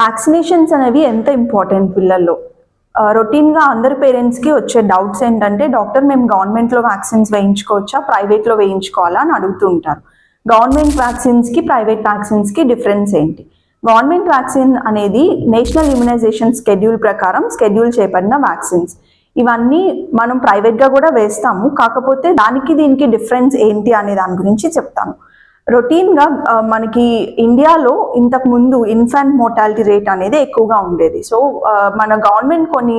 Vaccinations అనేవి ఎంత important పిల్లల్లో. రొటీన్గా అందరి పేరెంట్స్కి వచ్చే డౌట్స్ ఏంటంటే, డాక్టర్ మేము గవర్నమెంట్లో వ్యాక్సిన్స్ వేయించుకోవచ్చా, ప్రైవేట్లో వేయించుకోవాలా అని అడుగుతూ ఉంటారు. గవర్నమెంట్ వ్యాక్సిన్స్కి ప్రైవేట్ వ్యాక్సిన్స్కి డిఫరెన్స్ ఏంటి? గవర్నమెంట్ వ్యాక్సిన్ అనేది నేషనల్ ఇమ్యునైజేషన్ స్కెడ్యూల్ ప్రకారం స్కెడ్యూల్ చేయబడిన వ్యాక్సిన్స్. ఇవన్నీ మనం ప్రైవేట్గా కూడా వేస్తాము, కాకపోతే దానికి దీనికి డిఫరెన్స్ ఏంటి అనే దాని గురించి చెప్తాను. రొటీన్గా మనకి ఇండియాలో ఇంతకు ముందు ఇన్ఫాంట్ మోర్టాలిటీ రేట్ అనేది ఎక్కువగా ఉండేది. సో మన గవర్నమెంట్ కొన్ని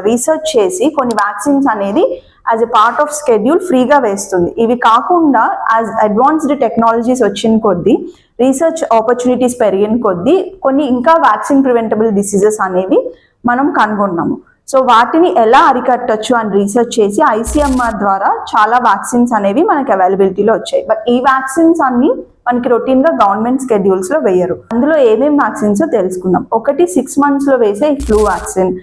రీసెర్చ్ చేసి కొన్ని వ్యాక్సిన్స్ అనేది as a part of schedule ఫ్రీగా వేస్తుంది. ఇవి కాకుండా యాజ్ అడ్వాన్స్డ్ టెక్నాలజీస్ వచ్చిన కొద్దీ, రీసెర్చ్ ఆపర్చునిటీస్ పెరిగిన కొద్దీ కొన్ని ఇంకా వ్యాక్సిన్ ప్రివెంటబుల్ డిసీజెస్ అనేవి మనం కనుగొన్నాము. సో వాటిని ఎలా అరికట్టచ్చు అని రీసెర్చ్ చేసి ICMR ద్వారా చాలా వ్యాక్సిన్స్ అనేవి మనకి అవైలబిలిటీలో వచ్చాయి. బట్ ఈ వ్యాక్సిన్స్ అన్ని మనకి రొటీన్గా గవర్నమెంట్ స్కెడ్యూల్స్లో వేయరు. అందులో ఏమేమి వ్యాక్సిన్స్ తెలుసుకుందాం. ఒకటి 6 monthsలో వేసే ఫ్లూ వ్యాక్సిన్,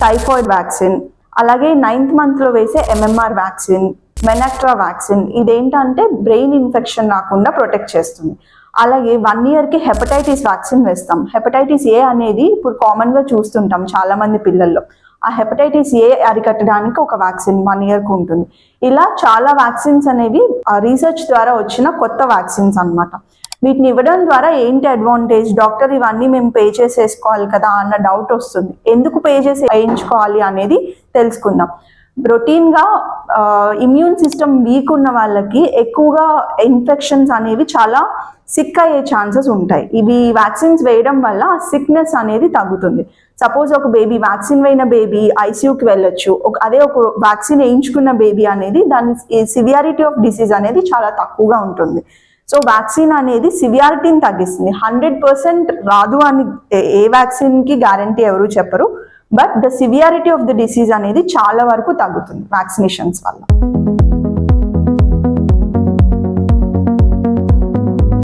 టైఫాయిడ్ వ్యాక్సిన్, అలాగే 9th monthలో వేసే MMR వ్యాక్సిన్, మెనాట్రా వ్యాక్సిన్. ఇదేంటంటే బ్రెయిన్ ఇన్ఫెక్షన్ రాకుండా ప్రొటెక్ట్ చేస్తుంది. అలాగే 1 yearకి హెపటైటిస్ వ్యాక్సిన్ వేస్తాం. హెపటైటిస్ A అనేది ఇప్పుడు కామన్గా చూస్తుంటాం చాలా మంది పిల్లల్లో. ఆ హెపటైటిస్ A అరికట్టడానికి ఒక వ్యాక్సిన్ 1 yearకు ఉంటుంది. ఇలా చాలా వ్యాక్సిన్స్ అనేవి రీసెర్చ్ ద్వారా వచ్చిన కొత్త వ్యాక్సిన్స్ అన్నమాట. వీటిని ఇవ్వడం ద్వారా ఏంటి అడ్వాంటేజ్? డాక్టర్ ఇవన్నీ మేము పే చేసేసుకోవాలి కదా అన్న డౌట్ వస్తుంది. ఎందుకు పే చేసి వేయించుకోవాలి అనేది తెలుసుకుందాం. రొటీన్గా ఇమ్యూన్ సిస్టమ్ వీక్ ఉన్న వాళ్ళకి ఎక్కువగా ఇన్ఫెక్షన్స్ అనేవి చాలా సిక్ అయ్యే ఛాన్సెస్ ఉంటాయి. ఇవి వ్యాక్సిన్స్ వేయడం వల్ల సిక్నెస్ అనేది తగ్గుతుంది. సపోజ్ ఒక బేబీ, వ్యాక్సిన్ వేయిన బేబీ ICUకి వెళ్ళొచ్చు. అదే ఒక వ్యాక్సిన్ వేయించుకున్న బేబీ అనేది దాని సివియారిటీ ఆఫ్ డిసీజ్ అనేది చాలా తక్కువగా ఉంటుంది. సో వ్యాక్సిన్ అనేది సివియారిటీని తగ్గిస్తుంది. 100% రాదు అని ఏ వ్యాక్సిన్కి గ్యారంటీ ఎవరు చెప్పరు. But the severity of the disease అనేది చాలా వరకు తగ్గుతుంది వ్యాక్సినేషన్స్ వల్ల.